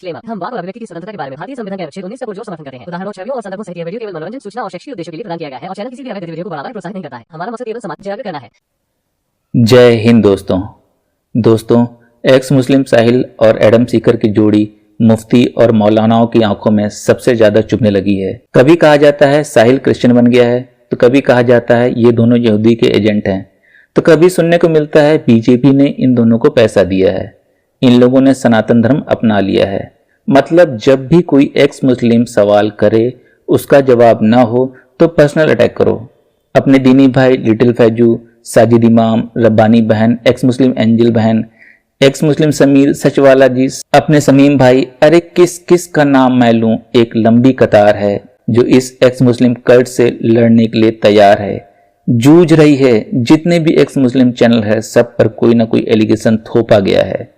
Disclaimer. हम वाक और अभिव्यक्ति की स्वतंत्रता के बारे में भारतीय संविधान के अनुच्छेद 19 का पुरजोर समर्थन करते हैं। उदाहरणों, छवियों और संदर्भों सहित यह वीडियो केवल मनोरंजन, सूचना और शैक्षिक उद्देश्यों के लिए प्रदान किया गया है और चैनल किसी भी अवैध गतिविधियों को बढ़ावा या प्रोत्साहित नहीं करता है। हमारा मकसद केवल समाज जागरूक करना है। जय हिंद दोस्तों, एक्स मुस्लिम साहिल और एडम सीकर की जोड़ी मुफ्ती और मौलानाओं की आंखों में सबसे ज्यादा चुभने लगी है। कभी कहा जाता है साहिल क्रिश्चियन बन गया है, तो कभी कहा जाता है ये दोनों यहूदी के एजेंट हैं, तो कभी सुनने को मिलता है बीजेपी ने इन दोनों को पैसा दिया है, इन लोगों ने सनातन धर्म अपना लिया है। मतलब जब भी कोई एक्स मुस्लिम सवाल करे, उसका जवाब ना हो तो पर्सनल अटैक करो। अपने दीनी भाई लिटिल फैजू, साजिद इमाम, रब्बानी बहन, एक्स मुस्लिम एंजल बहन, एक्स मुस्लिम समीर सचवाला जी, अपने समीम भाई, अरे किस किस का नाम मैं लूं, एक लंबी कतार है जो इस एक्स मुस्लिम कल्ट से लड़ने के लिए तैयार है, जूझ रही है। जितने भी एक्स मुस्लिम चैनल है, सब पर कोई ना कोई एलिगेशन थोपा गया है।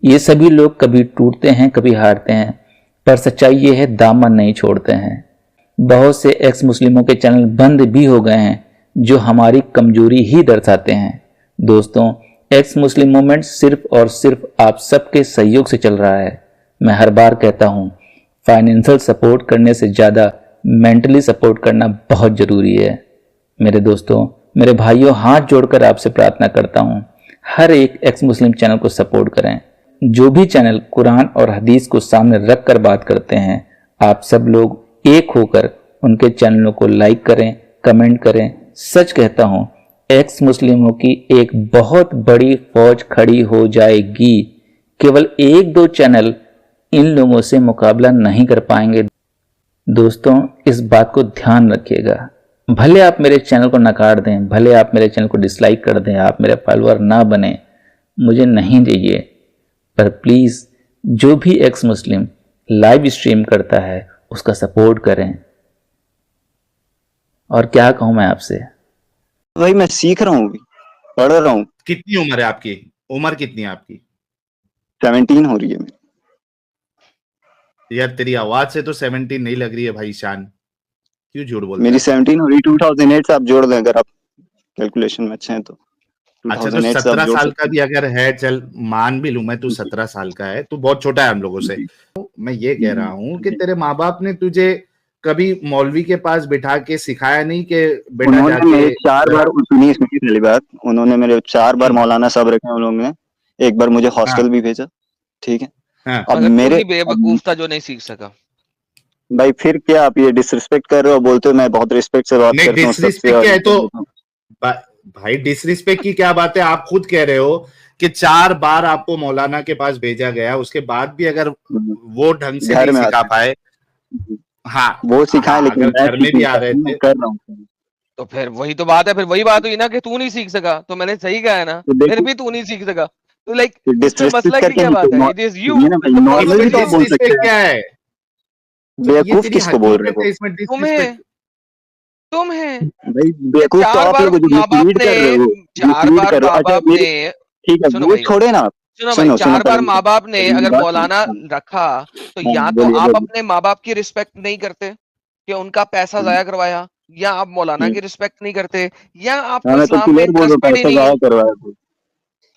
ये सभी लोग कभी टूटते हैं, कभी हारते हैं, पर सच्चाई ये है दामन नहीं छोड़ते हैं। बहुत से एक्स मुस्लिमों के चैनल बंद भी हो गए हैं जो हमारी कमजोरी ही दर्शाते हैं। दोस्तों, एक्स मुस्लिम मूवमेंट सिर्फ और सिर्फ आप सबके सहयोग से चल रहा है। मैं हर बार कहता हूँ, फाइनेंशियल सपोर्ट करने से ज़्यादा मेंटली सपोर्ट करना बहुत ज़रूरी है। मेरे दोस्तों, मेरे भाइयों, हाथ जोड़कर आपसे प्रार्थना करता हूँ, हर एक एक्स मुस्लिम चैनल को सपोर्ट करें। जो भी चैनल कुरान और हदीस को सामने रख कर बात करते हैं, आप सब लोग एक होकर उनके चैनलों को लाइक करें, कमेंट करें। सच कहता हूँ, एक्स मुस्लिमों की एक बहुत बड़ी फौज खड़ी हो जाएगी। केवल एक दो चैनल इन लोगों से मुकाबला नहीं कर पाएंगे। दोस्तों, इस बात को ध्यान रखिएगा। भले आप मेरे चैनल को नकार दें, भले आप मेरे चैनल को डिसलाइक कर दें, आप मेरे फॉलोअर ना बने, मुझे नहीं चाहिए, पर प्लीज जो भी एक्स मुस्लिम लाइव स्ट्रीम करता है उसका सपोर्ट करें। और क्या कहूं मैं आपसे, भाई मैं सीख रहा हूँ, पढ़ रहा हूँ। कितनी उम्र है आपकी? उम्र कितनी है आपकी? 17 हो रही है मेरी। यार तेरी आवाज से तो 17 नहीं लग रही है भाई शान, क्यों झूठ बोल रहा है? मेरी 17 हो रही, 2008 से आप जोड़ दें अगर आप कैलकुलेशन में अच्छे हैं तो। अच्छा, तो 17 साल का भी अगर है, चल मान भी लूं मैं, तू 17 साल का है, तू बहुत छोटा है हम लोगों से। तो मैं ये कह रहा हूँ कि तेरे माँ बाप ने तुझे कभी मौलवी के पास बिठा के सिखाया नहीं कि बेटा जाके 4 बार, सुनिए पहली बात, उन्होंने मेरे 4 बार मौलाना साहब रखे उन लोगों ने, एक बार मुझे हॉस्टल भी भेजा, ठीक है। हाँ। अब मेरे बेवकूफ था जो नहीं सीख सका। भाई फिर क्या आप ये डिसरिस्पेक्ट कर रहे हो? बोलते हो मैं बहुत रिस्पेक्ट से बात करता हूँ। डिसरिस्पेक्ट क्या है? तो भाई डिसरिस्पेक्ट की क्या बात है? आप खुद कह रहे हो कि 4 बार आपको मौलाना के पास भेजा गया, उसके बाद भी अगर वो ढंग से नहीं सिखा पाए। हाँ, वो सिखाए, लेकिन घर में भी आ रहे थे। कर रहा हूँ। तो फिर वही तो बात है, फिर वही बात हुई ना कि तू नहीं सीख सका। तो मैंने सही कहा है ना, फिर भी तू नहीं सीख सका। तो लाइक मसला की क्या बात है? It is you. डिसरिस्पेक्ट क्या है? बेवकूफ किसको बोल रहे हो? तुम है भाई बेवकूफ तो आप लोग जो लीड कर रहे हो। 4 बार माँ बाप ने, ठीक है वो छोड़े ना आप। सुनो भाई, 4 बार माँ बाप ने अगर मौलाना रखा, तो या तो आप अपने माँ बाप की रिस्पेक्ट नहीं करते कि उनका पैसा जाया करवाया, या आप मौलाना की रिस्पेक्ट नहीं करते, या आपको इस्लाम में इंटरेस्ट ही नहीं है।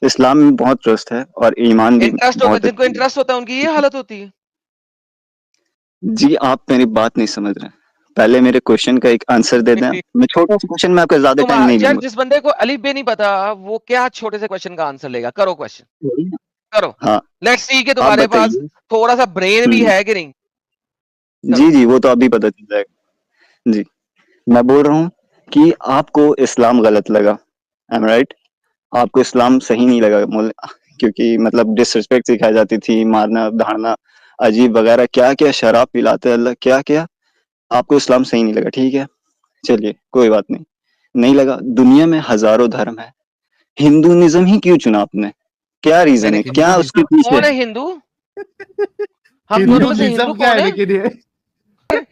इस्लाम में बहुत ट्रस्ट है और ईमान भी। इंटरेस्ट होता है, जिनको इंटरेस्ट होता है उनकी ये हालत होती है। जी आप मेरी बात नहीं समझ रहे। पहले मेरे क्वेश्चन का एक आंसर दे दें। मैं छोटा सा क्वेश्चन में आपका ज्यादा टाइम नहीं दूंगा। जिस बंदे को अलिफ बे नहीं पता, वो क्या छोटे से क्वेश्चन का आंसर लेगा? करो क्वेश्चन करो। हाँ, लेट्स सी कि तुम्हारे पास थोड़ा सा ब्रेन भी है कि नहीं। जी वो तो अभी पता चल जाएगा। जी मैं बोल रहा हूँ कि आपको इस्लाम गलत लगा, आई एम राइट? आपको इस्लाम सही नहीं लगा, क्योंकि मतलब डिसरिस्पेक्ट सिखाई जाती थी, मारना धारना अजीब वगैरह, क्या क्या शराब पिलाते अल्लाह, क्या क्या। आपको इस्लाम सही नहीं लगा, ठीक है, चलिए कोई बात नहीं, नहीं लगा। दुनिया में हजारों धर्म है, हिंदुइज्म ही क्यों चुना आपने? क्या रीजन है? क्या उसके पीछे? कौन है हिंदू? हम दोनों में से हिंदू कौन है?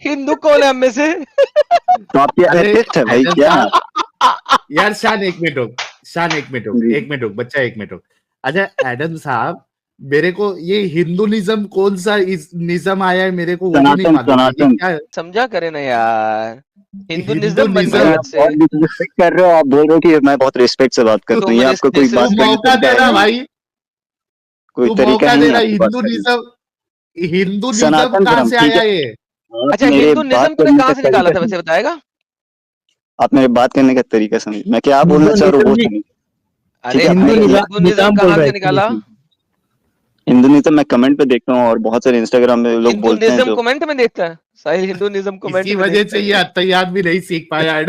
हिंदू कौन है हम में से? तो आपके एथिस्ट है भाई क्या? यार शान एक मिनट रुक, शान एक मिनट रुक, बच्चा एक मिनट रुक। अच्छा एडम साहब, मेरे को ये हिंदुइज्म कौन सा निज़म आया है, मेरे को वो नहीं मालूम। क्या समझा करे ना यार, हिंदुइज्म रिस्पेक्ट कर रहे हो आप, बोल रहे हो कि मैं बहुत रिस्पेक्ट से बात करता हूँ। ये आपको कोई बात मौका दे रहा भाई, कोई तरीका नहीं है। हिंदुइज्म हिंदू सनातन कहाँ धर्म, से ठीक आया है। ये? आप अच्छा, मेरे हिंदुनिज्म बात तुमने करने कहाँ का से निकाला था तरीका वैसे बताएगा? आप मेरे बात करने का तरीका समझिए, मैं क्या बोलना चाह रहा हूँ वो सुनिए। अरे ठीक है, भाई, मेरे- हिंदुनिज्म कहाँ से निकाला? हिंदुनिज्म मैं कमेंट पे देखता हूँ और बहुत सारे इंस्टाग्राम में लोग बोलते हैं हिंदुनिज्म जो कमेंट में देखता है साहिल, हिंदुनिज्म कमेंट इसी में वजह देखता से ये है। अत्तयात भी नहीं सीख पाया है।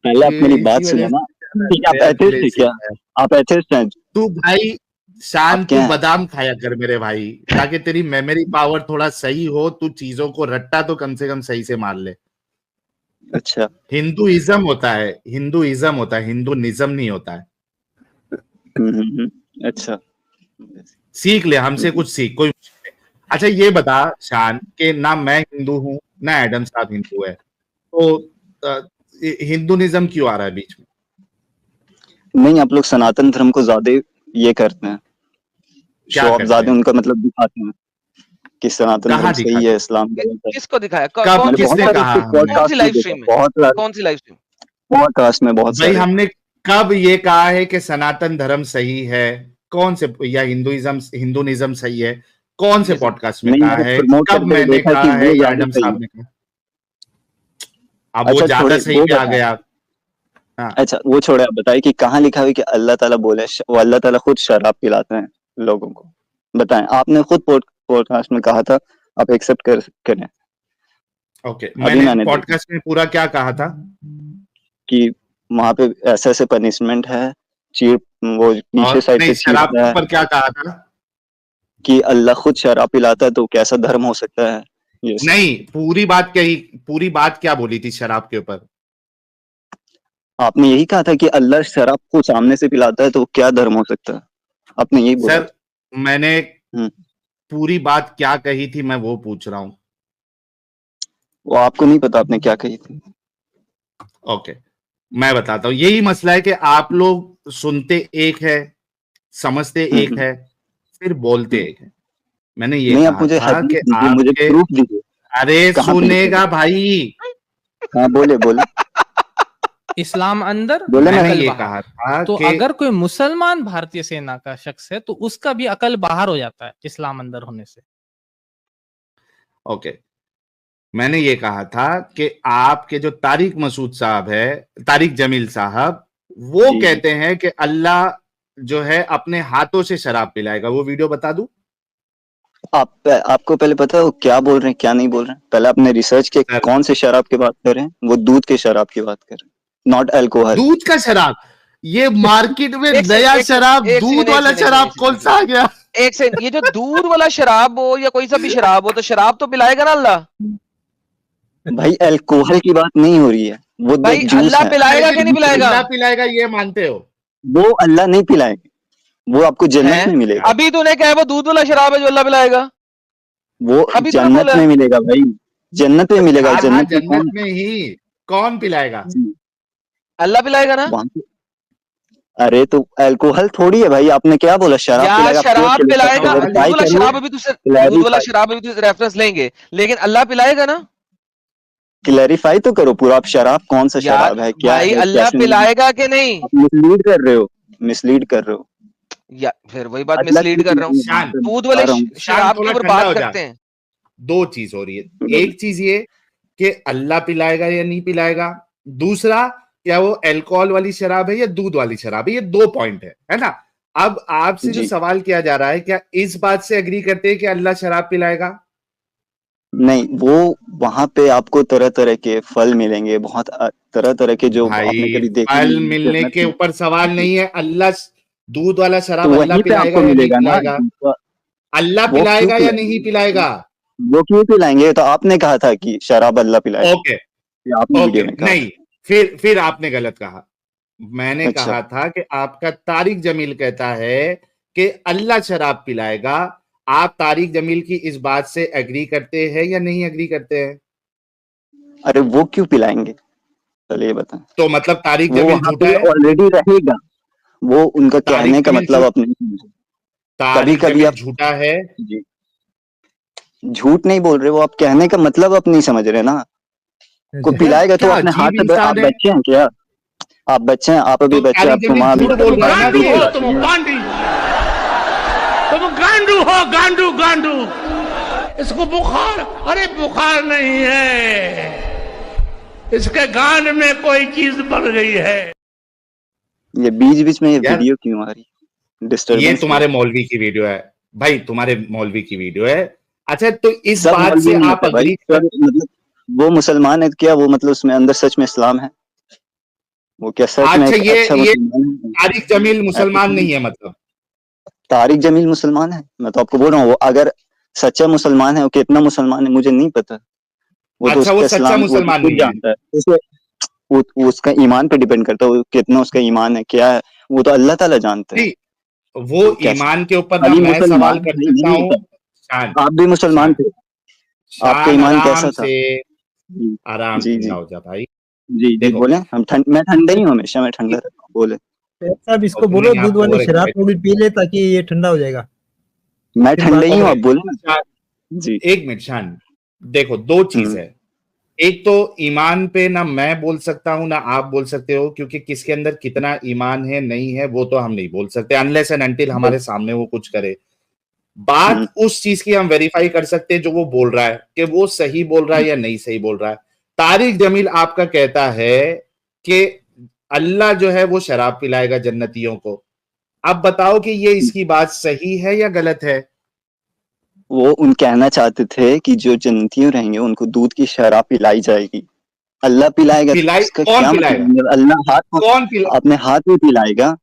पहले आप मेरी बात इसी सुनिए वजह ना। से ठीक है, आप अत्तयात भी एथिस्ट नहीं है सीख क्या? पाया। आप एथिस्ट हैं? तू भाई शान, आप क्या तू हैं? बादाम खाया कर मेरे भाई, ताकि तेरी मेमोरी पावर थोड़ा सही हो, तू चीजों को रट्टा तो कम से कम सही से मार ले। अच्छा। हिंदुइज्म होता है, हिंदुइज्म होता है, हिंदुनिज्म नहीं होता है। अच्छा। सीख ले हमसे, कुछ सीख कोई। अच्छा ये बता शान कि ना मैं हिंदू हूं ना एडम साहब हिंदू है, तो हिंदुनिज्म क्यों आ रहा है बीच में? नहीं, आप लोग सनातन धर्म को ज्यादा ये करते हैं, क्या शो ऑफ करते ज्यादा हैं? उनका मतलब दिखाते हैं कि सनातन कहाँ धर्म सही दिखाते है, हैं? इस्लाम गलत है। किसको दिखाया? कब? कौन मैंने बहुत किसने सारे कहा उसके हमने? कौन सी पॉडकास्ट में लाइव देखा, स्ट्रीम में? बहुत सारे कौन सी लाइव स्ट्रीम? पॉडकास्ट में बहुत भाई सारे। हमने कब ये कहा है कि सनातन धर्म सही है? कौन से, या हिंदुनिज्म सही है? कौन से पॉडकास्ट में नहीं, कहा मैंने है? प्रमोट कब करते हुए मैंने देखा कि कहा है वो या ज्यादा एडम सही साहब है। ने कहा? अब वो अच्छा ज्यादा छोड़े सही वो पे आ बताएं। गया। हाँ, अच्छा वो छोड़े, आप बताइए कि कहाँ लिखा हुआ है कि अल्लाह ताला बोले, वो अल्लाह ताला खुद शराब पिलाते हैं लोगों को? बताएं, आपने खुद पॉडकास्ट में कहा था, आप एक्सेप्ट करें। ओके। अभी मैंने मैंने देखा पॉडकास्ट में पूरा क्या कहा था? कि वहां पे ऐसे ऐसे पनिशमेंट है, चीर वो पीछे और साइड नहीं, से शराब चीरता के है, ऊपर क्या कहा था? कि अल्लाह खुद शराब पिलाता है तो कैसा धर्म हो सकता है, ये सब। नहीं, पूरी बात क्या ही, पूरी बात क्या बोली थी शराब के ऊपर? आपने यही कहा था कि अल्लाह शराब को सामने से पिलाता है तो क्या धर्म हो सकता है, आपने यही बोला सर, मैंने था। पूरी बात क्या कही थी मैं वो पूछ रहा हूं। वो आपको नहीं पता आपने क्या कही थी? ओके, मैं बताता हूँ। यही मसला है कि आप लोग सुनते एक है, समझते एक है, फिर बोलते एक है। मैंने ये नहीं, आप कहा मुझे था हदीस कि दीजिए, मुझे आपके, प्रूफ दीजिए, अरे कहाँ पे लिखा सुनेगा है? भाई, हाँ बोले बोले इस्लाम अंदर बोले मैं मैंने अकल ये बाहर। कहा था तो कि अगर कोई मुसलमान भारतीय सेना का शख्स है तो उसका भी अकल बाहर हो जाता है इस्लाम अंदर होने से। ओके, मैंने ये कहा था कि आपके जो तारिक मसूद साहब है, तारिक जमील साहब, वो जी, कहते हैं कि अल्लाह जो है अपने हाथों से शराब पिलाएगा। वो वीडियो बता दूं? आपको पहले पता है वो क्या बोल रहे हैं क्या नहीं बोल रहे हैं? पहले आपने रिसर्च के सर, कौन से शराब की बात कर रहे हैं? वो दूध के शराब की बात कर रहे हैं, नॉट अल्कोहल। दूध का शराब? ये मार्केट में एक नया सेकंड, शराब, एक दूध सेकंड, वाला शराब कौन सा आ गया? एक सेकंड, ये जो दूध वाला शराब हो या कोई सा भी शराब हो, तो शराब तो पिलाएगा ना अल्लाह? भाई अल्कोहल की बात नहीं हो रही है, वो भाई जूस अल्लाह है। पिलाएगा कि नहीं पिलाएगा? अल्लाह पिलाएगा ये मानते हो? वो अल्लाह नहीं पिलाएंगे, वो आपको जन्नत है? में मिलेगा। अभी तूने कहा है वो दूध वाला शराब है जो अल्लाह पिलाएगा? वो अभी तूने जन्नत बोला में मिलेगा भाई, जन्नत में मिलेगा। हाँ हाँ, जन्नत में जन्नत कौन में ही। कौन पिलाएगा? है? अल्लाह पिलाएगा ना? वहां पे अरे तो अल्कोहल थोड़ी है भाई, आपने क्या बोला? शराब या पिलाएगा? शराब पिलाएगा, दूध क्लैरिफाई वाला करिए, शराब अभी दूध वाला शराब अभी रेफरेंस लेंगे, लेकिन अल्लाह पिलाएगा ना? क्लैरिफाई तो करो पूरा। आप शराब कौन सा यार शराब है, क्या भाई है, अल्लाह कैसे नहीं? पिलाएगा कि नहीं? आप मिसलीड कर रहे हो, मिसलीड कर रहे हो। या फिर वही बात अल्लाह मिसलीड की कर रहा हूँ। शान, दूध वाले शान शराब के थोड़ा ऊपर ठंडा बात हो जा। करते हैं। दो चीज हो रही है, एक चीज ये कि अल्लाह पिलाएगा या नहीं पिलाएगा, दूसरा क्या वो अल्कोहल वाली शराब है या दूध वाली शराब है। ये दो पॉइंट है ना? अब आपसे जो जी। सवाल किया जा रहा है, क्या इस बात से एग्री करते हैं कि अल्लाह शराब पिलाएगा? नहीं, वो वहां पे आपको तरह तरह के फल मिलेंगे, बहुत तरह तरह के जो आपने भाई कभी देखे फल नहीं मिलने जन्नत के में। ऊपर सवाल नहीं है। अल्लाह दूध वाला तो शराब अल्लाह वहीं पे पिलाएगा आपको या नहीं मिलेगा ना। पिलाएगा? अल्लाह वो क्यों पिलाएगा या नहीं पिलाएंगे? पिलाएगा? वो क्यों पिलाएंगे? तो आपने कहा था कि शराब अल्लाह पिलाएगा, ओके ये आपने ओके, वीडियो में कहा नहीं, फिर आपने गलत कहा। मैंने अच्छा। कहा था कि आपका तारिक जमील कहता है कि अल्लाह शराब पिलाएगा। आप तारिक जमील की इस बात से एग्री करते हैं या नहीं एग्री करते हैं? अरे वो क्यों पिलाएंगे, चलिए बताएं। तो मतलब तारिक वो जमील वहां झूठा पे है? ऑलरेडी रहेगा, वो उनका तारिक कहने का जमील मतलब आप नहीं समझे। कभी तारिक कभी जमील आप झूठा है? जी झूठ नहीं बोल रहे, वो आप कहने का मतलब आप नहीं समझ रहे ना। को पिलाएगा तो क्या अपने हाथ अजीब से। आप इंसान है। बच्चे हैं क्या? आप बच्चे हैं, आप अभी तो बच्चे, तारिक आपको जमील माँ झूठ बोल रहा है ना? दूध पिलाती है। तुम गांडू हो, गांडू गांडू। इसको बुखार, अरे बुखार नहीं है, इसके गांड में कोई चीज बढ़ गई है। ये बीच बीच में ये वीडियो क्यों आ रही है? डिस्टर्बेंस ये तुम्हारे मौलवी की वीडियो है भाई, तुम्हारे मौलवी की वीडियो है। अच्छा, तो इस बात से आप अग्री मतलब वो मुसलमान है क्या? वो मतलब उसमें अंदर सच में इस्लाम है? वो क्या सच में अच्छा, एक अच्छा ये मुसलमान है? तारिक जमील मुसलमान नहीं है मतलब? तारिक जमील मुसलमान है, मैं तो आपको बोल रहा हूँ। वो अगर सच्चा मुसलमान है, वो कितना मुसलमान है मुझे नहीं पता। वो तो अच्छा, वो उसका सच्चा इस्लाम मुसलमान वो नहीं है। जानता है। वो उसका ईमान पे डिपेंड करता है, वो कितना उसका ईमान है, क्या है, वो तो अल्लाह ताला जानता है। नहीं, वो ईमान के ऊपर ना खाली मैं सवाल मुसलमान कर नहीं सकता हूँ। होता। शान, आप भी मुसलमान थे, आपका शान ईमान आराम कैसा था? से, जी आराम जी ठंडा जी हो जा भाई। जी जी देखो, बोले। मैं ठंडा ही हूँ, हमेशा मैं ठंडा रहता हूँ। बोले। साहब इसको नहीं, बोलो आप दूध वाली ओवर शराब एक्साइटेड। थोड़ी पी ले ताकि ये ठंडा हो जाएगा। मैं फिर ठंडा बात ही हूँ, आप करें। बोले ना। शान, जी। एक मिनट शान, देखो दो चीज है। एक तो ईमान पे ना मैं बोल सकता हूं ना आप बोल सकते हो, क्योंकि किसके अंदर कितना ईमान है नहीं है वो तो हम नहीं बोल सकते, अनलेस एंड अनटिल हमारे सामने वो कुछ करे। बात उस चीज की हम वेरीफाई कर सकते हैं जो वो बोल रहा है, कि वो सही बोल रहा है या नहीं सही बोल रहा है। तारिक जमील आपका कहता है कि अल्लाह जो है वो शराब पिलाएगा जन्नतियों को। अब बताओ कि ये इसकी बात सही है या गलत है? वो उन कहना चाहते थे कि जो जन्नतियों रहेंगे उनको दूध की शराब पिलाई जाएगी। अल्लाह पिलाएगा तो पिलाई इसका कौन क्या पिलाएगा? मतलब? अल्लाह हाथ कौन पिला अपने हाथ में पिलाएगा,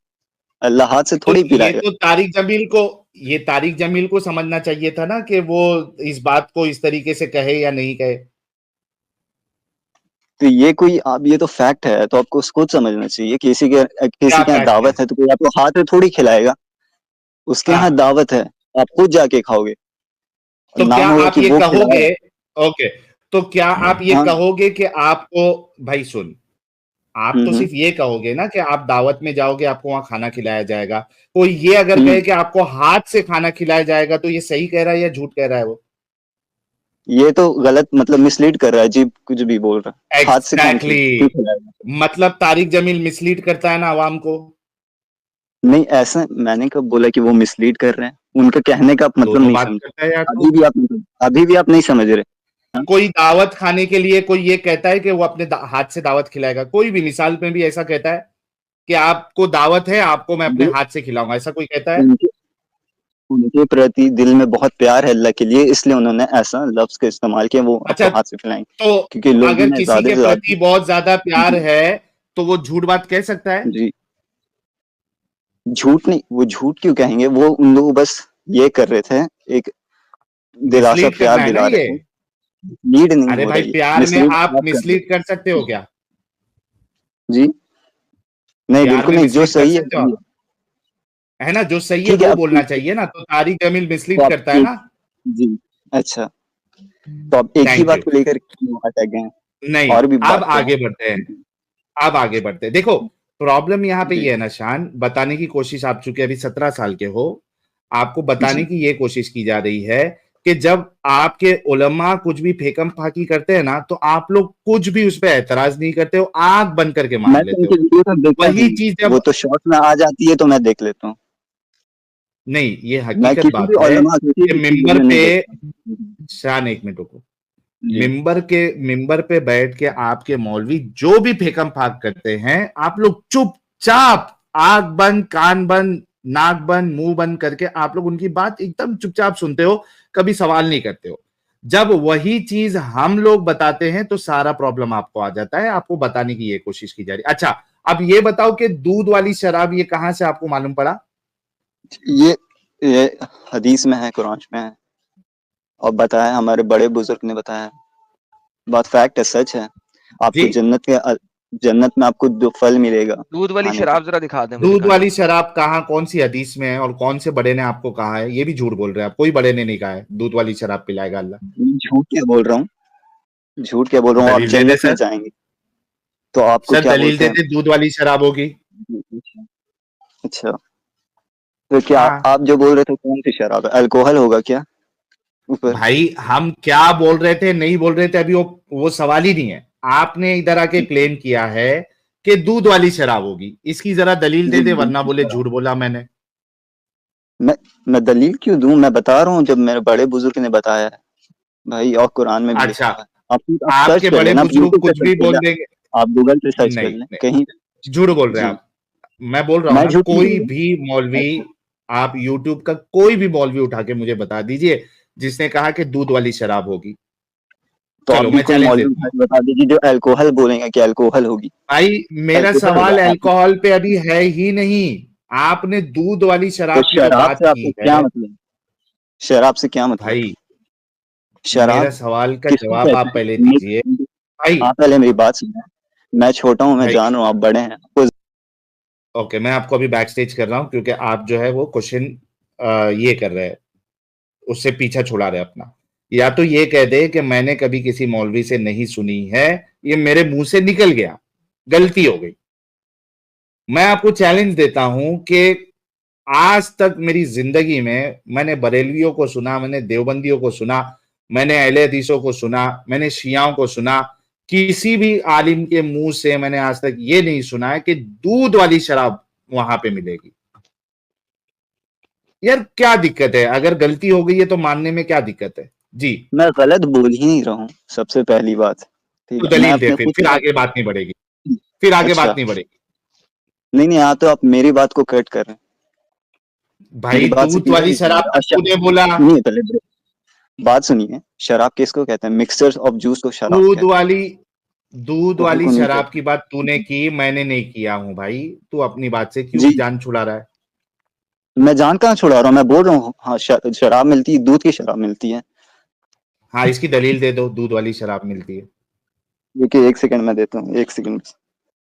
अल्लाह हाथ से तो थोड़ी ये पिलाएगा। तो तारिक जमील को, ये तारिक जमील को समझना चाहिए था ना कि वो इस बात को इस तरीके से कहे या नहीं कहे। तो ये कोई, आप ये तो फैक्ट है, तो आपको उसको समझना चाहिए। किसी के क्या यहाँ फैक्ट है? दावत है तो कोई आपको हाथ में थोड़ी खिलाएगा। उसके यहाँ हाँ, दावत है, आप खुद जाके खाओगे। तो क्या नाम होगा आप कि ये वो कहोगे? खिलाया। ओके, तो क्या आप ये हाँ। कहोगे कि आपको, भाई सुन, आप तो हम्म सिर्फ ये कहोगे ना कि आप दावत में जाओगे आपको वहां खाना खिलाया जाएगा। कोई ये अगर हम्म। कहे कि आपको हाथ से खाना खिलाया जाएगा तो ये सही कह रहा है या झूठ कह रहा है वो? ये तो गलत, मतलब मिसलीड कर रहा है जी, कुछ भी बोल रहा है। हाथ से कौन एग्जैक्टली क्यों खिलाएगा? मतलब तारिक जमील मिसलीड करता है ना आवाम को। नहीं, ऐसा मैंने कब बोला कि वो मिसलीड कर रहे हैं? उनका कहने का आप मतलब दोनों नहीं बात समझे। करता है यार अभी तो। भी आप अभी भी आप नहीं समझ रहे। कोई दावत खाने के लिए कोई ये कहता है कि वो अपने हाथ से दावत खिलाएगा? कोई भी मिसाल में भी ऐसा कहता है कि आपको दावत है, आपको मैं अपने वो हाथ से खिलाऊंगा, ऐसा कोई कहता है? उनके उनके प्रति दिल में बहुत प्यार है अल्लाह के लिए, इसलिए उन्होंने ऐसा लफ्ज का इस्तेमाल किया, वो अच्छा, आपको हाथ से खिलाएंगे। तो क्योंकि लोगों अगर ने किसी ज्यादा के से प्रति ज्यादा। बहुत ज्यादा प्यार जी है तो वो झूठ बात कह सकता है? जी। झूठ नहीं, वो झूठ क्यों कहेंगे? वो उन लोग बस ये कर रहे थे, एक दिलासा मिसलीड प्यार करना है ना दिला ये। रहे थे। लीड नहीं अरे हो भाई, रही है, प्यार में मिसलीड आप आप कर रहे मिसलीड कर सकते हो क्या? हो। जी नहीं, प्यार बिल्कुल में नहीं, जो मिसलीड कर सही है सकते हो वही आप, है। है ना? जो सही है ठीक है, वो अब बोलना चाहिए ना, तो तारिक जमील तो मिसलीड आप करता है ना। जी। अच्छा, तो आप एक ही थैंक बात यू। को लेकर क्यों अटक गए हैं? नहीं, और भी अब बात करें। आगे बढ़ते हैं। अब आगे बढ़ते हैं। देखो, प्रॉब्लम यहाँ पे जी ये है ना शान, बताने की कोशिश, आप चूंकि अभी 17 साल के हो, आपको बताने जी की ये कोशिश की जा रही है कि जब आपके उलमा कुछ भी फेकम फाकी करते हैं ना तो आप लोग कुछ भी उस पर ऐतराज नहीं करते हो, आंख बंद करके मैं मान तो लेते उनकी हो। वीडियो तो देखता भी वही नहीं, चीज वो जब, तो शॉर्ट में आ जाती है तो मैं देख लेता हूँ। नहीं, ये मैं हकीकत किसी बात भी है उलमा किसी कि भी चीज मिंबर में नहीं पे, देखता। शान एक मिनट रुको, जी मिंबर पे बैठ के आपके मौलवी जो भी फेकम फाक करते हैं, आप लोग चुपचाप आंख बंद, कान बंद, नाक बंद, मुंह बंद करके आप लोग उनकी बात एकदम चुपचाप सुनते हो, कभी सवाल नहीं करते हो। जब वही चीज हम लोग बताते हैं तो सारा प्रॉब्लम आपको आ जाता है। आपको बताने की ये कोशिश की जा रही। अच्छा, अब ये बताओ कि दूध वाली शराब ये कहां से आपको मालूम पड़ा? ये हदीस में है, कुरान में है, और बताया हमारे बड़े बुजुर्ग ने बताया। बात फैक्ट है, सच है। जी, आपको जन्नत में आपको जो फल मिलेगा दूध वाली खाने का। शराब जरा दिखा दे मुझे दूध कहाँ है। वाली शराब कहाँ, कौन सी हदीस में है और कौन से बड़े ने आपको कहा है? ये भी झूठ बोल रहे हैं आप, कोई बड़े ने नहीं कहा है दूध वाली शराब पिलाएगा अल्लाह। झूठ क्या बोल रहा हूँ? झूठ क्या बोल रहा हूँ? आप दलील दे दे जन्नत में सर। जाएंगे तो आपको सर क्या दलील बोलते दे हैं? दे, दूध वाली शराब होगी। अच्छा, तो क्या हाँ आप जो बोल रहे थे कौन सी शराब है? अल्कोहल होगा क्या ऊपर? भाई, हम क्या बोल रहे थे नहीं बोल रहे थे अभी वो सवाल ही नहीं है। आपने इधर आके क्लेम किया है कि दूध वाली शराब होगी, इसकी जरा दलील दे जी दे, दूध वरना की बोले शराब। झूठ बोला मैंने। मैं दलील क्यों दूं? मैं बता रहा हूँ, जब मेरे बड़े बुजुर्ग ने बताया है भाई, और कुरान में भी अच्छा, लिखा है। आप आपके सर्च कर बड़े लेना, बुजुर्ग YouTube पे कुछ सर्च भी कर बोल लेना, देंगे? आप गूगल पे सर्च कर नहीं, लें नहीं, कहीं। झूठ बोल रहे हैं जी, आप। मैं बोल रहा हूँ मैं ना, झूठ नहीं कोई बोल रहा। भी मौलवी, अच्छा, आप यूट्यूब का कोई भी मौलवी उठा के मुझे बता दीजिए जिसने कहा कि दूध वाली शराब होगी। तो आप चलो भी मैं कोई चैलेंज मौलवी देता उठा हूँ के बता दीजिए जो अल्कोहल बोलेंगे कि अल्कोहल होगी। भाई, मेरा अल्कोहल सवाल होगा। आप अल्कोहल पे अभी है ही नहीं। आपने दूध वाली तो शराब की जो शराब बात से आपको की क्या है, मतलब? शराब से क्या मतलब? भाई मेरा शराब सवाल का किसको जवाब कहते आप पहले हैं? दीजिए भाई। आप पहले मेरी बात सुने। मैं छोटा हूँ, मैं भाई जान रहा हूँ, आप बड़े हैं, आपको ओके, मैं आपको अभी बैक स्टेज कर रहा हूँ क्योंकि आप जो है वो क्वेश्चन ये कर रहे हैं, उससे पीछा छुड़ा रहे अपना। या तो ये कह दे कि मैंने कभी किसी मौलवी से नहीं सुनी है, ये मेरे मुंह से निकल गया, गलती हो गई। मैं आपको चैलेंज देता हूं कि आज तक मेरी जिंदगी में मैंने बरेलवियों को सुना, मैंने देवबंदियों को सुना, मैंने अहले हदीसों को सुना, मैंने शियाओं को सुना, किसी भी आलिम के मुंह से मैंने आज तक ये नहीं सुना है कि दूध वाली शराब वहां पे मिलेगी। यार क्या दिक्कत है? अगर गलती हो गई है तो मानने में क्या दिक्कत है? जी, मैं गलत बोल ही नहीं रहा हूँ, सबसे पहली बात। ठीक तो है, मैं दलील दे, अपने खुद फिर से। आगे बात नहीं बढ़ेगी, फिर आगे बात अच्छा, नहीं बढ़ेगी। नहीं नहीं, यहाँ तो आप मेरी बात को कट कर रहे हैं। मेरी भाई बात से दूध पीछे वाली नहीं शराब छड़िएगा। तो अच्छा, तूने बोला। नहीं पहले बात सुनिए। शराब किसको कहते हैं? मिक्सचर ऑफ जूस को शराब दूध कहते हैं, वाली दूध अल्कोहल वाली को नहीं शराब कहते। की बात तूने की, मैंने नहीं किया हूं भाई। तू अपनी बात से क्यों जी, जान छुड़ा रहा है? मैं जान कहाँ छुड़ा रहा हूँ, मैं बोल रहा हूँ हाँ, शराब मिलती है, दूध की शराब मिलती है। हाँ, इसकी दलील दे दो, दूध वाली शराब मिलती है। देखिए, एक सेकंड मैं देता हूँ, एक सेकंड।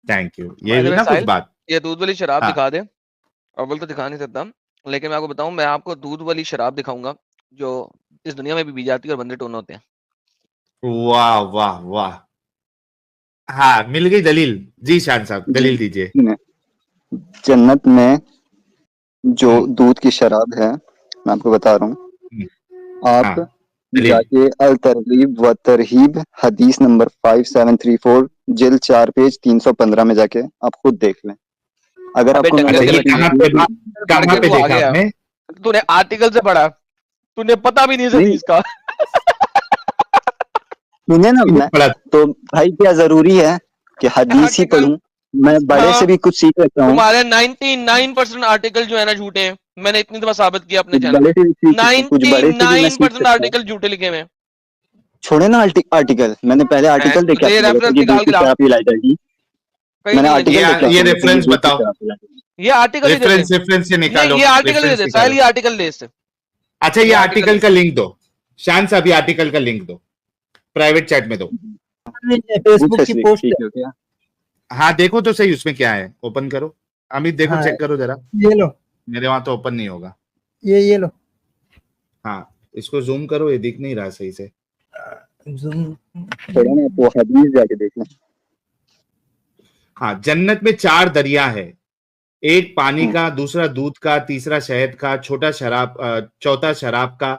थैंक यू, ये बाय द हुई वे ना कुछ साहिल, बात। ये दूध वाली शराब हाँ, दिखा दे। अव्वल तो दिखा नहीं सकता, लेकिन मैं आपको बताऊं, मैं आपको दूध वाली शराब दिखाऊंगा जो इस दुनिया में भी पी जाती है और बंदे टोन होते हैं। वाह वाह वाह। हाँ, मिल गई दलील। जी शान साहब, जी, दलील दीजिए। जन्नत में जो हम्म, दूध की शराब है, मैं आपको बता रहा हूँ। हम्म, हाँ, आप दलील। जाके अल तरगीब व तरहीब हदीस नंबर 5734 जिल्द 4 पेज 315 में जाके आप खुद देख लें। अगर अबे आपको मैं अच्छा, टक्कर ये गलत गलत, चीज आर्टिकल पढ़ कहाँ के पे तू आ देखा गया, आपने? तूने आर्टिकल से पढ़ा, तूने पता भी नहीं इस नहीं हदीस का। सुने ना, ये मैं पढ़ा। तो भाई क्या जरूरी है कि हदीस ही आर्टिकल, पढूं? मैं बड़े से हाँ, भी कुछ सीख सकता हूँ, तुम्हारे 99% आर्टिकल जो है ना झूठे हैं। मैंने इतनी दफा साबित किया अपने कुछ चैनल बड़े पे। से भी कुछ बड़े से भी मैं सीख 99% सकता हूँ। आर्टिकल झूठे लिखे हुए हैं। छोड़े ना आर्टिकल, मैंने पहले आर्टिकल देख के तुझे आपको बोला था रेफरेंस कि दूध निकाल की के ला, शराब पिलाई जाएगी। कहीं मैंने नहीं है आर्टिकल नीचे। देख के ये आपको बोला था कि रेफरेंस दूध की बताओ। शराब पिलाई जाएगी। ये आर्टिकल ही दे दे, रेफरेंस से निकालो, ये आर्टिकल ही दे रेफरेंस दे साहिल, निकालो। ये आर्टिकल दे इससे। अच्छा, ये ये आर्टिकल आर्टिकल का लिंक दो। शान साहब, ये आर्टिकल का लिंक दो, प्राइवेट चैट में दो। दूध फेसबुक से की सीख पोस्ट ठीक है। है क्या? हाँ, देखो तो सही उसमें क्या है, ओपन करो। अमित देखो, हाँ, चेक करो जरा। ये लो, मेरे वहां तो ओपन नहीं होगा। ये लो। हाँ, इसको जूम करो, ये दिख नहीं रहा सही से। Zoom। छोड़ो ना, वो हदीस जाके देख लें। हाँ, जन्नत में 4 दरिया है। एक पानी हम्म, का, दूसरा दूध का, तीसरा शहद का, चौथा शराब का।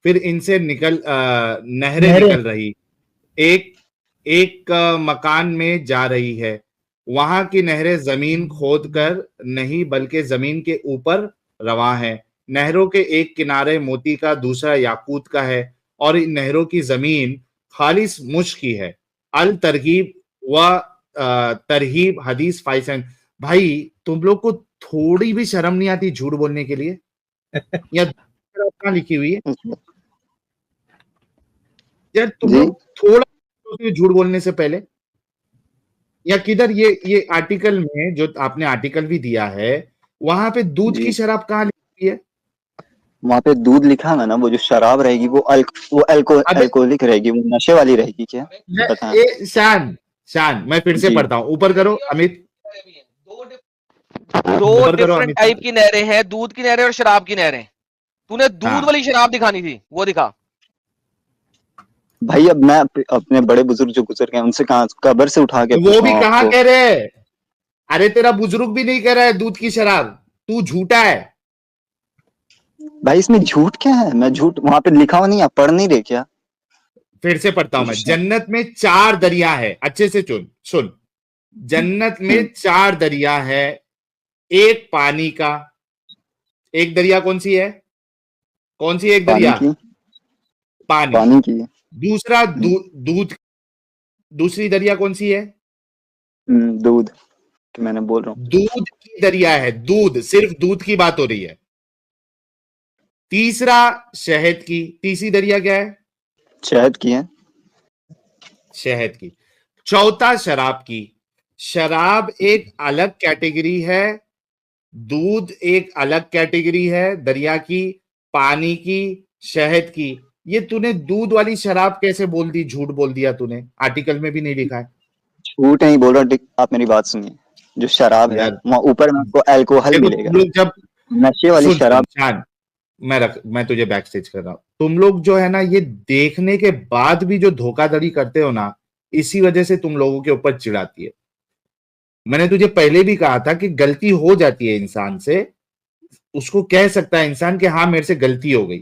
फिर इनसे नहरें नहरें। निकल रही। एक एक मकान में जा रही है। वहां की नहरें जमीन खोद कर नहीं बल्कि जमीन के ऊपर रवां है। नहरों के एक किनारे मोती का, दूसरा याकूत का है, और इन नहरों की जमीन खालिस मुश्क की है। अल तरगीब व तरहीब हदीस 57। भाई, तुम लोग को थोड़ी भी शर्म नहीं आती झूठ बोलने के लिए? या कहाँ लिखी हुई है? अच्छा। यार तुम जी, लोग थोड़ा सोचते हो झूठ बोलने से पहले? या किधर ये आर्टिकल में जो आपने आर्टिकल भी दिया है, वहां पे दूध की जी, शराब कहाँ लिखी है? वहां पे दूध लिखा है ना, वो जो शराब रहेगी वो अबे अल्कोहलिक रहेगी, वो नशे वाली रहेगी क्या? बताएं। शान, शान, मैं फिर से जी, पढ़ता हूं, ऊपर करो अमित, दो ऊपर करो डिफरेंट अमित टाइप साहब। की नहरें हैं, दूध की नहरें और शराब की नहरें। तूने दूध हाँ वाली शराब दिखानी थी, वो दिखा। भाई अब मैं अपने बड़े बुजुर्ग जो गुजर गए उनसे कहाँ कब्र से उठा के वो पूछ रहा भी हूँ कहाँ आपको। कह रहे हैं? अरे तेरा बुजुर्ग भी नहीं कह रहा है दूध की शराब, तू झूठा है। भाई इसमें झूठ क्या है? मैं झूठ, वहां पे लिखा हुआ नहीं, आप पढ़ नहीं रहे क्या? फिर से पढ़ता हूं मैं। जन्नत में 4 दरिया है, अच्छे से सुन। जन्नत में हम्म, 4 दरिया है। एक पानी का, एक दरिया कौन सी है? कौन सी एक पानी दरिया? की, पानी। पानी की है। दूसरा दूध, दूसरी दरिया कौन सी है? दूध कि मैंने बोल रहा हूँ। दूध की दरिया है, दूध, सिर्फ दूध की बात हो रही है। तीसरा शहद की, तीसरी दरिया क्या है? शहद की है। शहद की। चौथा शराब की। शराब एक अलग कैटेगरी है, दूध एक अलग कैटेगरी है, दरिया की, पानी की, शहद की। ये तूने दूध वाली शराब कैसे बोल दी? झूठ बोल दिया तूने, आर्टिकल में भी नहीं लिखा है। झूठ नहीं बोल रहा, आप मेरी बात सुनिए। जो शराब है यार, वहाँ ऊपर में आपको अल्कोहल देखो मिलेगा। तुम लोग जब नशे वाली सुन शराब। शान, मैं तुझे बैक स्टेज कर रहा हूं। तुम लोग जो है ना, ये देखने के बाद भी जो धोखाधड़ी करते हो ना, इसी वजह से तुम लोगों के ऊपर चिढ़ाती है। मैंने तुझे पहले भी कहा था कि गलती हो जाती है इंसान से, उसको कह सकता है इंसान कि हाँ मेरे से गलती हो गई।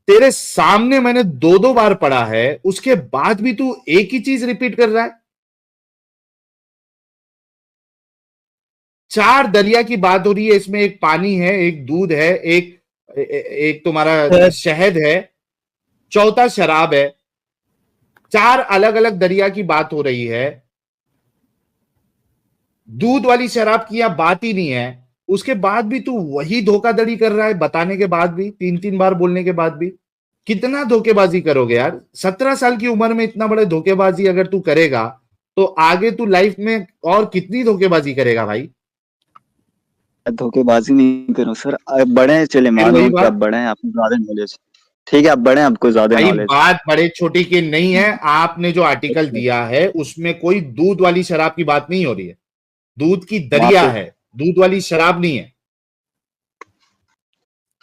तेरे सामने मैंने 2-2 बार पढ़ा है, उसके बाद भी तू एक ही चीज रिपीट कर रहा है। 4 दरिया की बात हो रही है, इसमें एक पानी है, एक दूध है, एक तुम्हारा शहद है, चौथा शराब है। 4 अलग अलग दरिया की बात हो रही है। दूध वाली शराब की यहां बात ही नहीं है। उसके बाद भी तू वही धोखाधड़ी कर रहा है, बताने के बाद भी, 3-3 बार बोलने के बाद भी। कितना धोखेबाजी करोगे यार? 17 साल की उम्र में इतना बड़े धोखेबाजी अगर तू करेगा तो आगे तू लाइफ में और कितनी धोखेबाजी करेगा भाई? धोखेबाजी नहीं करूं सर, आप बड़े हैं, चले मान लो कि आप बड़े हैं, आपको ज्यादा नॉलेज। ठीक है, आप बड़े हैं, आपको ज्यादा नॉलेज। बात बड़े छोटे की नहीं है। आपने जो आर्टिकल दिया है उसमें कोई दूध वाली शराब की बात नहीं हो रही है। दूध की दरिया है, दूध वाली शराब नहीं है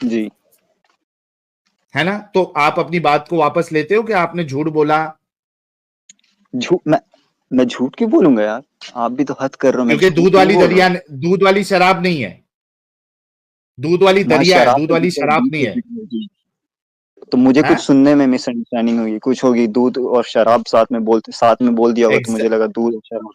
जी, है ना? तो आप अपनी बात को वापस लेते हो कि आपने झूठ बोला? झूठ मैं झूठ क्यों बोलूंगा यार? आप भी तो हद कर रहे हो। क्योंकि दूध वाली दरिया, दूध वाली शराब नहीं है, दूध वाली दरिया है, दूध वाली शराब नहीं है। तो मुझे कुछ सुनने में मिसअंडरस्टैंडिंग हुई, कुछ होगी, दूध और शराब साथ में बोल दिया होगा, तो मुझे लगा दूध और शराब।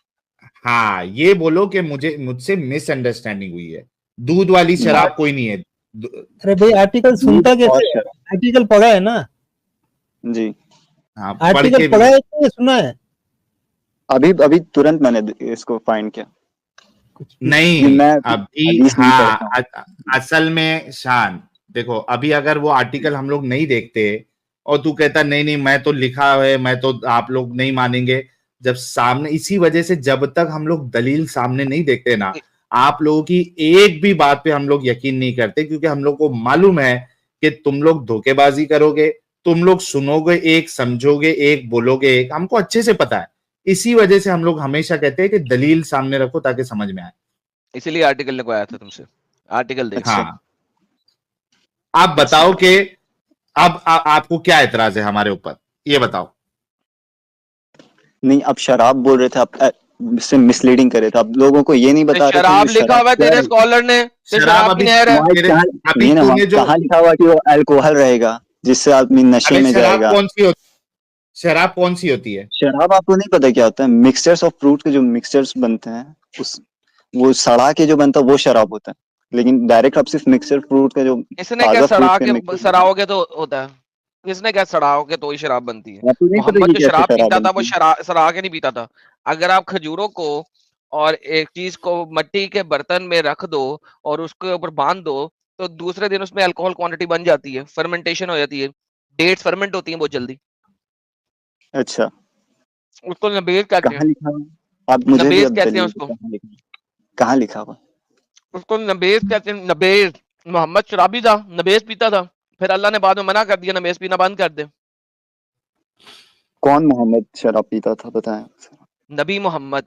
हाँ, ये बोलो कि मुझसे मिसअंडरस्टैंडिंग हुई है। दूध वाली शराब कोई नहीं है। अरे भाई, आर्टिकल सुनता कैसे? आर्टिकल पढ़ा है ना जी? हाँ, आर्टिकल पढ़ा है कि सुना है? अभी तुरंत मैंने इसको फाइंड किया। नहीं, अभी हाँ, असल में शान देखो, अभी अगर वो आर्टिकल हम लोग नहीं देखते और तू कहता नहीं मैं तो लिखा है, मैं तो, आप लोग नहीं मानेंगे जब सामने। इसी वजह से जब तक हम लोग दलील सामने नहीं देखते ना, आप लोगों की एक भी बात पे हम लोग यकीन नहीं करते, क्योंकि हम लोग को मालूम है कि तुम लोग धोखेबाजी करोगे, तुम लोग सुनोगे एक, समझोगे एक, बोलोगे एक, हमको अच्छे से पता है। इसी वजह से हम लोग हमेशा कहते हैं कि दलील सामने रखो ताकि समझ में आए। इसीलिए आर्टिकल लिखवाया था तुमसे, आर्टिकल देखो। हाँ, आप बताओ कि अब आपको क्या एतराज है हमारे ऊपर, ये बताओ। नहीं, आप शराब बोल रहे थे, आप इससे मिसलीडिंग कर रहे थे, आप लोगों को ये नहीं बता रहे थे। शराब लिखा हुआ है तेरे स्कॉलर ने, शराब की नहर है। कहाँ लिखा हुआ कि वो अल्कोहल रहेगा जिससे आदमी नशे में जाएगा? शराब कौन सी होती है? शराब आपको नहीं पता क्या होता है? मिक्सचर्स ऑफ फ्रूट के जो मिक्सचर्स बनते हैं, वो सड़ा के जो बनता है वो शराब होता है। लेकिन डायरेक्ट आप सिर्फ मिक्सचर फ्रूट का जो इसने क्या सड़ाओगे तो होता है? किसने क्या सड़ाओगे तो ही शराब बनती है? मोहम्मद जो शराब पीता था वो सड़ा के नहीं पीता था। अगर आप खजूरों को और एक चीज को मिट्टी के बर्तन में रख दो और उसके ऊपर बांध दो तो दूसरे दिन उसमें अल्कोहल क्वांटिटी बन जाती है, फर्मेंटेशन हो जाती है, डेट्स फर्मेंट होती हैं बहुत जल्दी। अच्छा, उसको नबेज कहते हैं। आप मुझे नबेज कहते हैं उसको। कहाँ लिखा हुआ? उसको नबेज कहते हैं, नबेज। मोहम्मद शराबी था, नबेज पीता था, फिर अल्लाह ने बाद में मना कर दिया नबेज पीना बंद कर दे। कौन मोहम्मद शराब पीता था बताएं? नबी मोहम्मद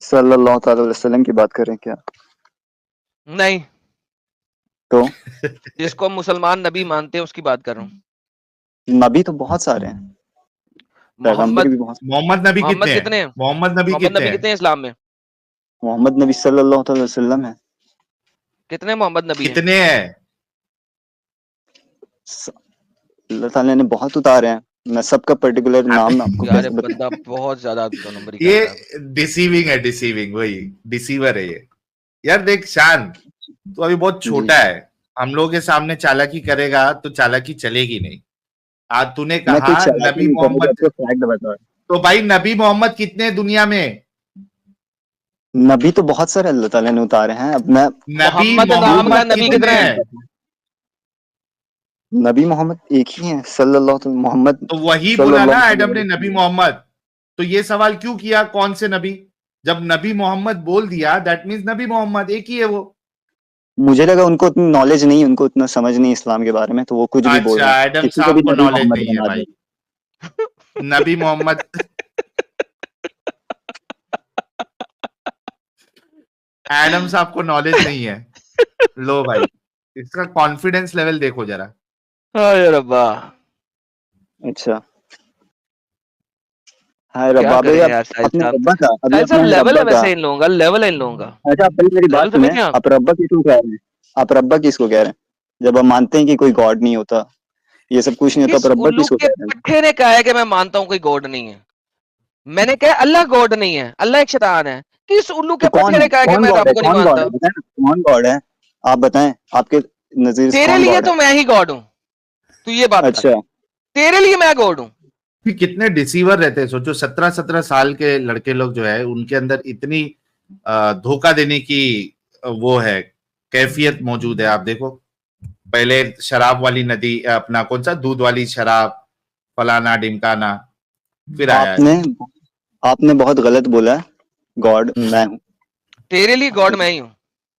सल्लल्लाहु अलैहि वसल्लम की बात कर रहे हैं क्या? नहीं, तो जिसको मुसलमान नबी मानते हैं उसकी बात कर रहा हूँ। नबी तो बहुत सारे हैं, पैगंबर भी बहुत। मोहम्मद नबी कितने हैं? मोहम्मद नबी कितने हैं इस्लाम में? मोहम्मद नबी सल्लल्लाहु अलैहि वसल्लम है। कितने मोहम्मद नबी कितने हैं? अल्लाह ताला ने बहुत उतारे हैं, मैं सबका पर्टिकुलर नाम आपको यार बंदा बहुत ज्यादा नंबर ये डिसीविंग है, डिसीविंग, वही डिसीवर है ये। यार देख शान, तो अभी बहुत छोटा है, हम लोगों के सामने चालाकी करेगा तो चालाकी चलेगी नहीं। आज तूने मैं कहा कुछ चालाकी नबी नहीं कर रहा, मोहम्मद, आपको फैक्ट बता। तो भाई नबी मोहम्मद कितने हैं दुनिया में? नबी तो बहुत सारे अल्लाह ताला ने उतारे हैं। अब मैं नबी मोहम्मद नाम का मोहम्मद नबी कितने कितने हैं? हैं? नबी मोहम्मद एक ही है, सल्लल्लाहु अलैहि मोहम्मद तो वही बोला सल्लल्लाहु ना अलैहि एडम ने, वसल्लम। नबी मोहम्मद। तो ये सवाल क्यों किया कौन से नबी? जब नबी मोहम्मद बोल दिया दैट मीन्स नबी मोहम्मद एक ही है वो। मुझे लगा उनको उतनी नॉलेज नहीं, उनको उतना समझ नहीं इस्लाम के बारे में, तो वो कुछ भी बोल रहे अच्छा, हैं, एडम किसी को साहब भी को नबी नॉलेज मोहम्मद नहीं है बना भाई, दे। नबी मोहम्मद एडम साहब को नॉलेज नहीं है। लो भाई, इसका कॉन्फिडेंस लेवल देखो जरा। हाय रब्बा, अच्छा, हाय क्या रब्बा। अभी करें आप यार साहिल अपने साहब। रब्बा का, अभी साहिल साहब अपने लेवल रब्बा है का। वैसे इन लोगों का, लेवल है इन लोगों का। अच्छा, आप पहले मेरी बात लेवल समझ सुने, गए आप? आप रब्बा किसको कह रहे हैं? आप रब्बा किसको कह रहे हैं? जब हम मानते हैं कि कोई गॉड नहीं होता, ये सब कुछ नहीं होता, किस आप रब्बा उल्लू किसको के कह रहे हैं? पट्टे ने कहा है कि मैं मानता हूं कोई गॉड नहीं है? मैंने कहा अल्लाह गॉड नहीं है, अल्लाह एक शैतान है। किस उल्लू तो के कौन पट्टे है, ने कहा है कि कौन मैं गॉड रब है, को नहीं कौन गॉड मानता? है, बताएं ना, कौन गॉड है? आप बताएं, आपके नजरिए से तेरे कौन लिए गॉड है? तो मैं ही गॉड हूं, तू ये बात बता। अच्छा, तेरे लिए मैं गॉड हूं। कि कितने डिसीवर रहते हैं। सोचो 17-17 साल के लड़के लोग जो है उनके अंदर इतनी धोखा देने की वो है कैफियत मौजूद है। आप देखो, पहले शराब वाली नदी, अपना कौन सा दूध वाली शराब, फलाना ढिमकाना, फिर आया है। आपने बहुत गलत बोला है, गॉड मैं हूँ। तेरे लिए गॉड मैं ही हूं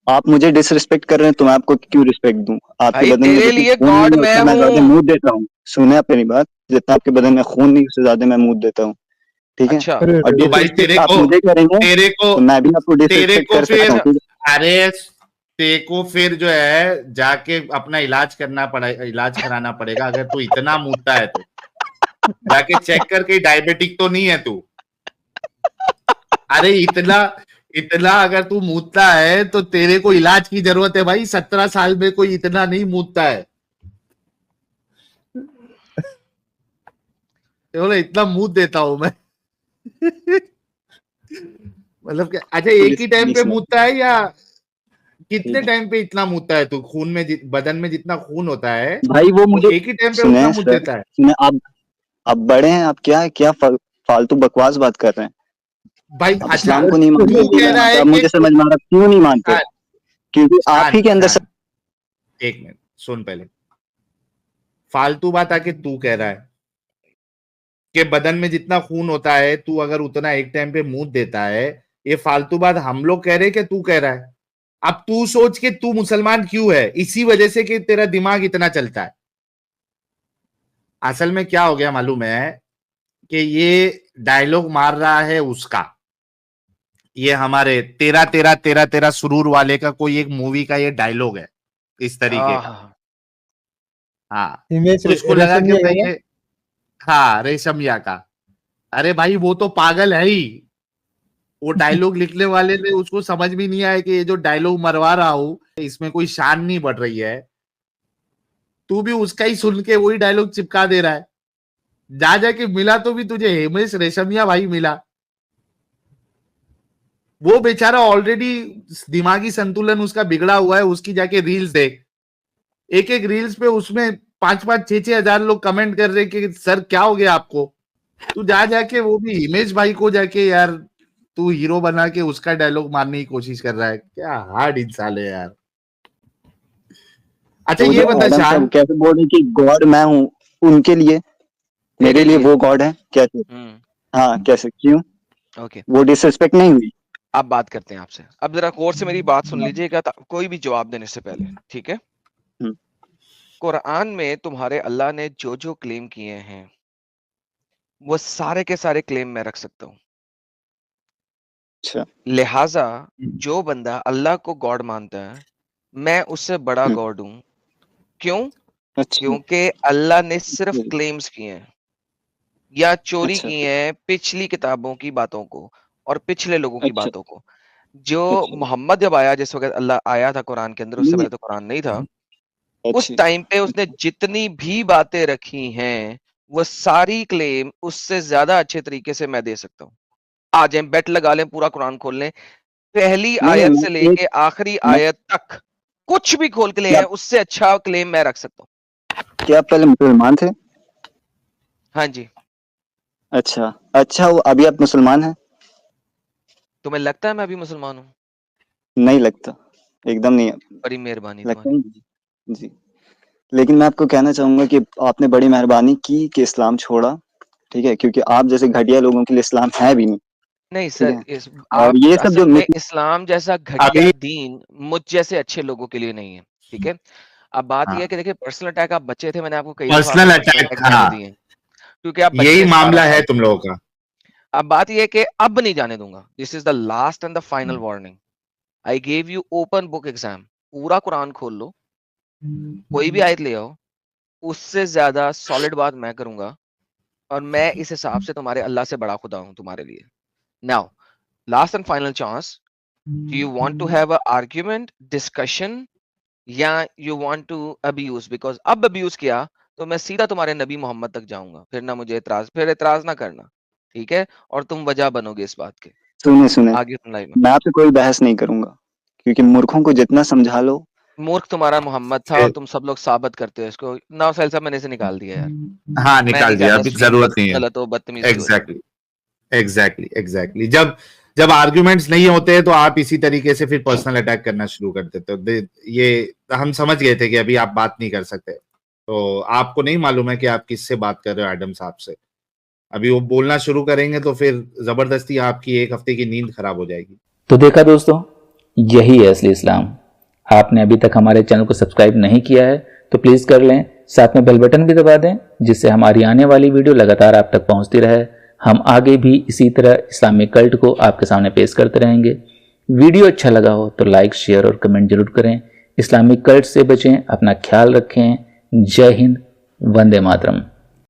आप मुझे डिसरिस्पेक्ट कर रहे हैं तो मैं आपको क्यों रिस्पेक्ट दूं? आपके भाई। बदन में तेरे जितना लिए खून गॉड नहीं है मैं उतना मैं ज्यादा हूं। मूड देता हूँ। सुने आप मेरी बात, जितना आपके बदन में खून नहीं उससे ज्यादा मैं मूड देता हूँ, ठीक है? अच्छा, और तो भाई डिसरिस्पेक्ट आप मुझे करेंगे तो मैं भी आपको तेरे डिसरिस्पेक्ट को कर सकता फिर, हूँ, ठीक है? अरे तेरे को फिर जो है जाके अपना इलाज करना पड़ा, इलाज कराना पड़ेगा। अगर तू इतना मुद्दा है तो जाके चेक करके, डायबिटिक तो नहीं है तू। अरे इतना इतना अगर तू मूदता है तो तेरे को इलाज की जरूरत है भाई। 17 साल में कोई इतना नहीं मूदता है। बोले इतना मूद देता हूं मैं। मतलब क्या? अच्छा, एक ही टाइम पे मूदता है या कितने टाइम पे इतना मूदता है तू? खून में बदन में जितना खून होता है भाई वो वो मुझे एक ही टाइम पे सुने उतना मूद सर, देता है? सुने आप बड़े हैं, आप क्या क्या फालतू बकवास बात कर रहे हैं? भाई आप अच्छा, इस्लाम को नहीं मानते, तू कह रहा है अब कि मुझे समझ में आ रहा क्यों नहीं मानते, क्योंकि आप ही के अंदर शान, एक मिनट सुन पहले। फालतू बात आके तू कह रहा है कि बदन में जितना खून होता है तू अगर उतना एक टाइम पे मुंह देता है। ये फालतू बात हम लोग कह रहे हैं कि तू कह रहा है? अब तू सोच के तू मुसलमान क्यों है, इसी वजह से कि तेरा दिमाग इतना चलता है। असल में क्या हो गया मालूम है कि ये डायलॉग मार रहा है उसका, ये हमारे तेरा तेरा तेरा तेरा सुरूर वाले का कोई एक मूवी का ये डायलॉग है इस तरीके का। हाँ, इमेज तो इसको लगा कि रेशमिया मैं है ये, हाँ रेशमिया का। अरे भाई वो तो पागल है ही। वो डायलॉग लिखने वाले ने उसको समझ भी नहीं आया कि ये जो डायलॉग मरवा रहा हूं इसमें कोई शान नहीं बढ़ रही है। तू भी उसका ही सुन के वही डायलॉग चिपका दे रहा है। जा जाके मिला तो भी तुझे हिमेश रेशमिया भाई मिला। वो बेचारा ऑलरेडी दिमागी संतुलन उसका बिगड़ा हुआ है। उसकी जाके रील्स देख, एक एक रील्स पे उसमें 5-5 6-6 हजार लोग कमेंट कर रहे कि सर क्या हो गया आपको। तू जा जाके वो भी हिमेश भाई को जाके यार तू हीरो बना के उसका डायलॉग मारने की कोशिश कर रहा है। क्या हार्ड इंसान है यार। अच्छा तो ये जो बता एडम शान, साहब कैसे बोल रहे कि गॉड मैं हूँ उनके लिए, मेरे लिए वो गॉड है कैसे? हाँ कैसे, क्यों? ओके, वो डिसरिस्पेक्ट नहीं हुई? अब बात करते हैं आपसे। अब जरा गौर से मेरी बात सुन लीजिएगा, कोई भी जवाब देने से पहले, ठीक है? कुरान में तुम्हारे अल्लाह ने जो जो क्लेम किए हैं वो सारे के सारे क्लेम मैं रख सकता हूं। अच्छा, लिहाजा जो बंदा अल्लाह को गॉड मानता है, मैं उससे बड़ा गॉड हूं। क्यों? अच्छा, क्योंकि अल्लाह ने सिर्फ क्लेम्स किए हैं या चोरी अच्छा, की हैं पिछली किताबों की बातों को और पिछले लोगों की अच्छा, बातों को। जो अच्छा, मोहम्मद जब आया, जिस वक्त अल्लाह आया था कुरान के अंदर, उससे नहीं, पहले तो कुरान नहीं था। उस अच्छी, टाइम पे उसने जितनी भी बातें रखी हैं वो सारी क्लेम उससे ज्यादा अच्छे तरीके से मैं दे सकता हूँ। आ जाए, बेट लगा लें, पूरा कुरान खोल लें, पहली नहीं, आयत मैं से लेके एक आखिरी मैं आयत तक कुछ भी खोल के ले आए, उससे अच्छा क्लेम मैं रख सकता हूँ। क्या आप पहले मुसलमान थे? हाँ जी। अच्छा अच्छा, वो अभी आप मुसलमान हैं? तुम्हें लगता है मैं अभी मुसलमान हूँ? नहीं लगता, एकदम नहीं बड़ी मेहरबानी लगता तुम्हारी। नहीं जी। लेकिन मैं आपको कहना चाहूंगा कि आपने बड़ी मेहरबानी की कि इस्लाम छोड़ा, ठीक है, क्योंकि आप जैसे घटिया लोगों के लिए इस्लाम है भी नहीं। नहीं ठीक सर, है, इस और आप ये सब असल जो में इस्लाम जैसा घटिया अभी दीन मुझ जैसे अच्छे लोगों के लिए नहीं है, ठीक है। अब बात यह है कि देखिए, पर्सनल अटैक, आप बच्चे थे, मैंने आपको कई दफा पर्सनल अपने पर्सनल अटैक, अटैक मैंने हाँ, दिए हैं, क्योंकि आप बच्चे यही थे 18 मामला है साल तुम के। लोगों का। अब बात यह है कि अब नहीं जाने दूंगा। This is the last and the final warning. I gave you open book exam. पूरा कुरान खोल लो, कोई भी आयत ले आओ, उससे ज्यादा सॉलिड बात मैं करूंगा, और मैं इस हिसाब से तुम्हारे अल्लाह से बड़ा खुदा हूं तुम्हारे लिए। Now last and final chance, do you want to have a argument discussion, या you want to abuse? because अब abuse किया तो मैं सीधा तुम्हारे नबी मोहम्मद तक जाऊंगा, फिर ना मुझे फिर एतराज ना करना, ठीक है, और तुम वजह बनोगे इस बात के सुने सुने, आगे सुनाई में। मैं आपसे कोई बहस नहीं करूंगा, क्योंकि मूर्खों को जितना समझा लो। मूर्ख तुम्हारा मोहम्मद था, और तुम सब लोग साबित करते हो इसको। ना साहिल साहब, मैंने इसे निकाल दिया यार। हाँ, मैं निकाल नहीं दिया, चाहता अभी स्ट्रीम जरूरत नहीं है। गलत हो, बदतमीजी हो जाए। एग्जैक्टली। जब जब आर्ग्यूमेंट्स नहीं होते तो आप इसी तरीके से फिर पर्सनल अटैक करना शुरू कर देते हो। ये हम समझ गए थे कि अभी आप बात नहीं कर सकते, तो आपको नहीं मालूम है कि आप किससे बात कर रहे हो, एडम साहब से। अभी वो बोलना शुरू करेंगे तो फिर जबरदस्ती आपकी एक हफ्ते की नींद खराब हो जाएगी। तो देखा दोस्तों, यही है असली इस्लाम। आपने अभी तक हमारे चैनल को सब्सक्राइब नहीं किया है तो प्लीज कर लें, साथ में बेल बटन भी दबा दें, जिससे हमारी आने वाली वीडियो लगातार आप तक पहुंचती रहे। हम आगे भी इसी तरह इस्लामिक कल्ट को आपके सामने पेश करते रहेंगे। वीडियो अच्छा लगा हो तो लाइक, शेयर और कमेंट जरूर करें। इस्लामिक कल्ट से बचें, अपना ख्याल रखें। जय हिंद, वंदे मातरम।